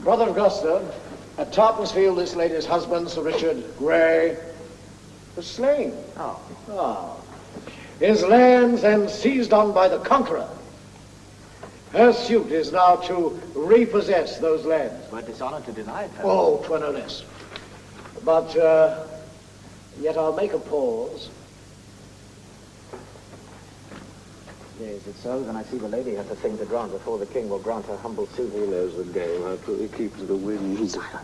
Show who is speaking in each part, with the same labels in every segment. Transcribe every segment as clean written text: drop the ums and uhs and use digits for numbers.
Speaker 1: Brother Augusta, at Tarponsfield, this lady's husband, Sir Richard Grey, was slain. His lands then seized on by the conqueror. Her suit is now to repossess those lands.
Speaker 2: We're dishonored to deny it, her.
Speaker 1: Oh, 'twere no less. But, yet I'll make a pause.
Speaker 2: Is it so? Then I see the lady has a thing to grant before the king will grant her humble suit.
Speaker 3: He knows the game, how truly keeps the wind.
Speaker 2: Silence.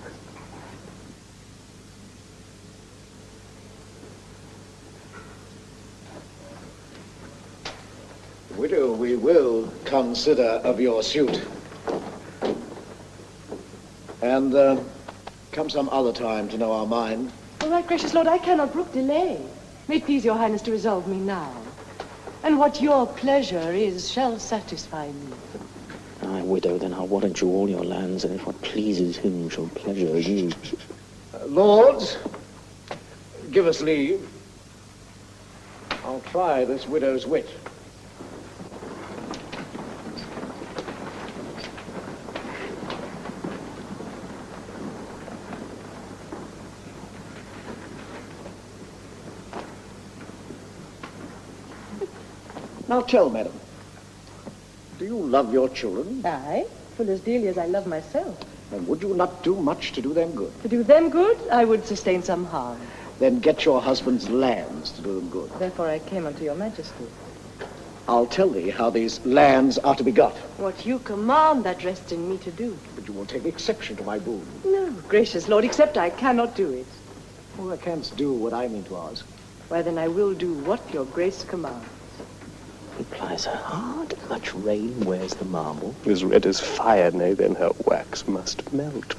Speaker 1: Widow, we will consider of your suit. And come some other time to know our mind.
Speaker 4: All right, gracious lord, I cannot brook delay. May it please your highness to resolve me now. And what your pleasure is shall satisfy me.
Speaker 5: Aye, widow, then I'll warrant you all your lands, and if what pleases him shall pleasure you.
Speaker 1: Lords, give us leave. I'll try this widow's wit. Now tell, madam, do you love your children?
Speaker 4: Aye, full as dearly as I love myself.
Speaker 1: And would you not do much to do them good?
Speaker 4: To do them good, I would sustain some harm.
Speaker 1: Then get your husband's lands to do them good.
Speaker 4: Therefore I came unto your majesty.
Speaker 1: I'll tell thee how these lands are to be got.
Speaker 4: What you command, that rests in me to do.
Speaker 1: But you will take exception to my boon.
Speaker 4: No, gracious lord, except I cannot do it.
Speaker 1: Oh, I canst do what I mean to ask.
Speaker 4: Why, then I will do what your grace commands.
Speaker 5: He plies her hard, much rain wears the marble.
Speaker 3: As red as fire, nay, then her wax must melt.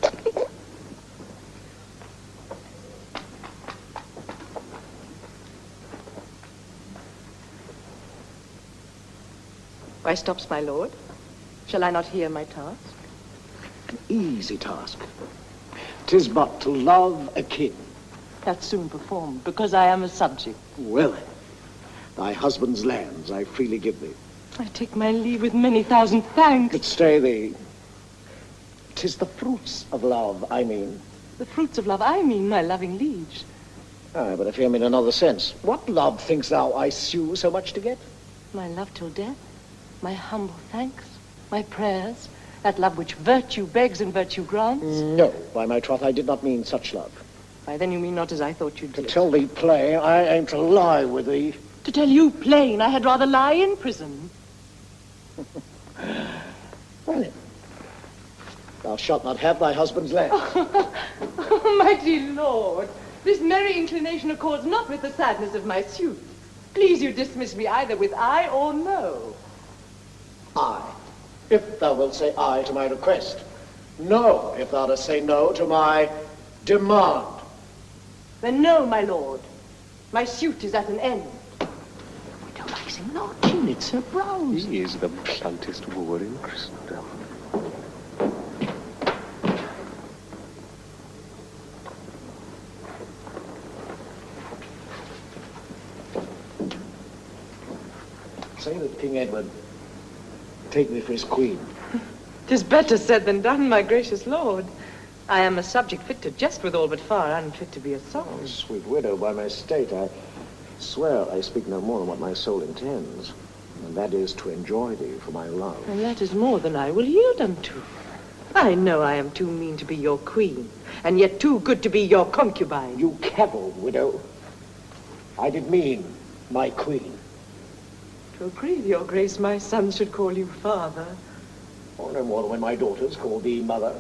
Speaker 4: Why stops my lord? Shall I not hear my task?
Speaker 1: An easy task. 'Tis but to love a king.
Speaker 4: That's soon performed, because I am a subject.
Speaker 1: Well, then, thy husband's lands I freely give thee.
Speaker 4: I take my leave with many thousand thanks.
Speaker 1: But stay thee. 'Tis the fruits of love, I mean.
Speaker 4: The fruits of love, I mean, my loving liege.
Speaker 1: Aye, but if hear me in another sense. What love thinkst thou I sue so much to get?
Speaker 4: My love till death, my humble thanks, my prayers, that love which virtue begs and virtue grants.
Speaker 1: No, by my troth, I did not mean such love.
Speaker 4: Why, then you mean not as I thought you
Speaker 1: To
Speaker 4: did.
Speaker 1: tell thee plain, I aim to lie with thee.
Speaker 4: To tell you plain, I had rather lie in prison.
Speaker 1: Well then, thou shalt not have thy husband's land.
Speaker 4: Oh, mighty lord, this merry inclination accords not with the sadness of my suit. Please you dismiss me either with aye or no.
Speaker 1: Aye, if thou wilt say aye to my request. No, if thou dost say no to my demand.
Speaker 4: Then no, my lord. My suit is at an end.
Speaker 5: Widow likes him not, she knits her brows.
Speaker 3: He is the bluntest wooer in Christendom.
Speaker 1: Say that King Edward take me for his queen.
Speaker 4: 'Tis better said than done, my gracious lord. I am a subject fit to jest withal, but far unfit to be a song.
Speaker 1: Oh, sweet widow, by my state, I swear I speak no more than what my soul intends, and that is to enjoy thee for my love.
Speaker 4: And that is more than I will yield unto. I know I am too mean to be your queen, and yet too good to be your concubine.
Speaker 1: You cavil, widow. I did mean my queen.
Speaker 4: 'Twill grieve your grace my son should call you father.
Speaker 1: Oh, no more than when my daughters call thee mother.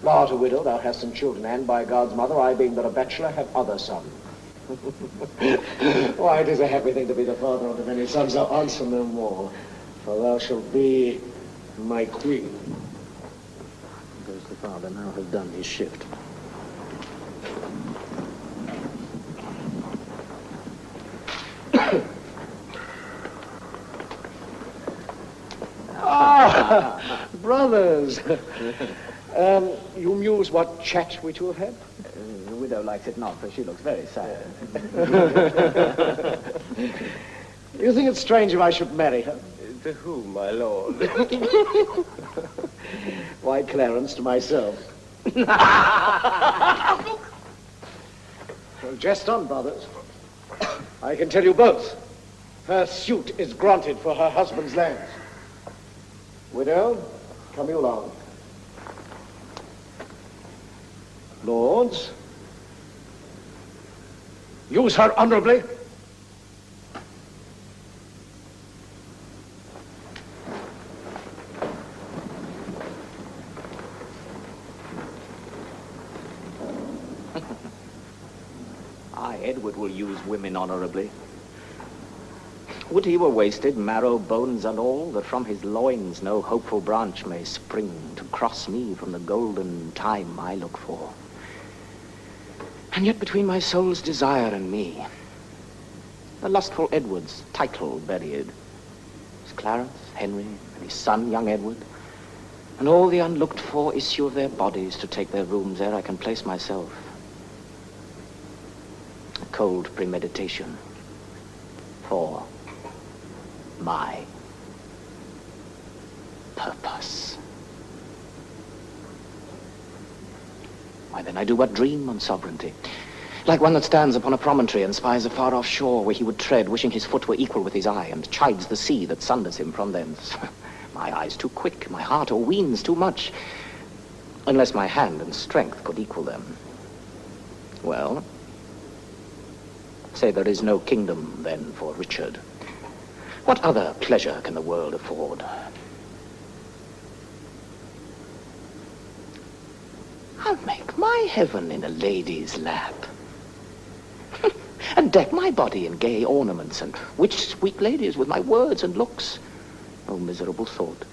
Speaker 1: Thou art a widow, thou hast some children, and by God's mother, I being but a bachelor, have other sons. Why, it is a happy thing to be the father of the many sons. Thou answer no more, for thou shalt be my queen.
Speaker 5: Goes the father now have done his shift.
Speaker 1: Ah, brothers. You muse what chat we two have had?
Speaker 2: The widow likes it not, for she looks very sad.
Speaker 1: You think it's strange if I should marry her?
Speaker 3: To whom, my lord?
Speaker 1: Why Clarence to myself? Well, jest on, brothers. I can tell you both. Her suit is granted for her husband's lands. Widow, come you along. Lords, use her honorably.
Speaker 2: Edward will use women honorably. Would he were wasted, marrow, bones, and all, that from his loins no hopeful branch may spring to cross me from the golden time I look for. And yet between my soul's desire and me, the lustful Edward's title buried, is Clarence, Henry, and his son, young Edward, and all the unlooked-for issue of their bodies to take their rooms ere I can place myself. A cold premeditation for my purpose. Why, then I do but dream on sovereignty, like one that stands upon a promontory and spies a far-off shore where he would tread, wishing his foot were equal with his eye, and chides the sea that sunders him from thence. My eye's too quick, my heart o'erweens too much, unless my hand and strength could equal them. Well, say there is no kingdom, then, for Richard. What other pleasure can the world afford? I'll make my heaven in a lady's lap, and deck my body in gay ornaments, and witch sweet ladies with my words and looks. Oh, miserable thought,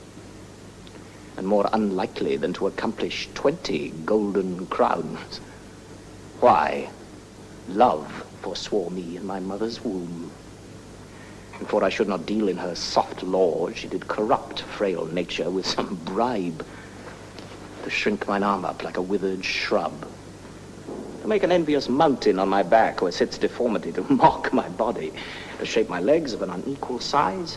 Speaker 2: and more unlikely than to accomplish 20 golden crowns. Why, love forswore me in my mother's womb, and for I should not deal in her soft laws, she did corrupt frail nature with some bribe, to shrink mine arm up like a withered shrub, to make an envious mountain on my back where sits deformity, to mock my body, to shape my legs of an unequal size,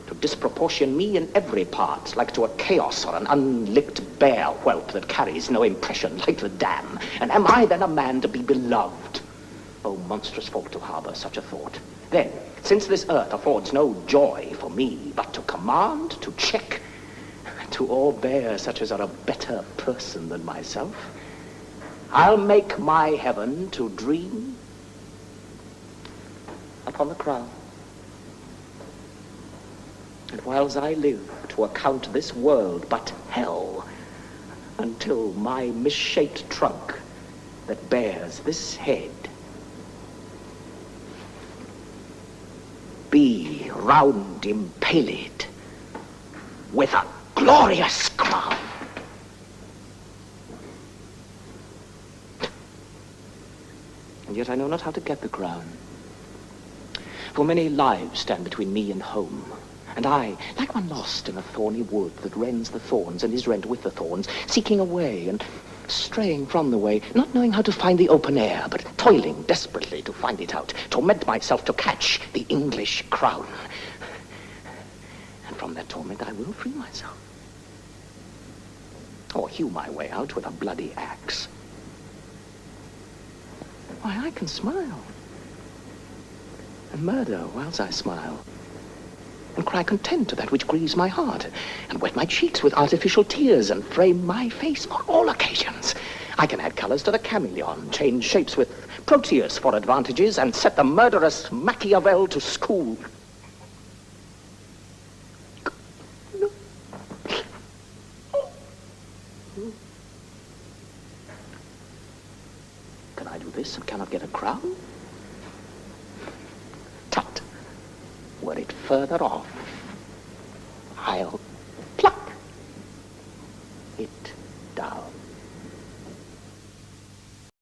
Speaker 2: to disproportion me in every part, like to a chaos or an unlicked bear whelp that carries no impression like the dam. And am I then a man to be beloved? Oh, monstrous fault to harbor such a thought. Then, since this earth affords no joy for me, but to command, to check, to o'erbear such as are a better person than myself, I'll make my heaven to dream upon the crown. And whiles I live to account this world but hell, until my misshaped trunk that bears this head be round impaled with a glorious crown. And yet I know not how to get the crown, for many lives stand between me and home. And I, like one lost in a thorny wood that rends the thorns and is rent with the thorns, seeking a way and straying from the way, not knowing how to find the open air, but toiling desperately to find it out, torment myself to catch the English crown. And from that torment I will free myself, or hew my way out with a bloody axe. Why, I can smile, and murder whilst I smile, and cry content to that which grieves my heart, and wet my cheeks with artificial tears, and frame my face for all occasions. I can add colors to the chameleon, change shapes with Proteus for advantages, and set the murderous Machiavel to school. Can I do this and cannot get a crown? Tut. Were it further off, I'll pluck it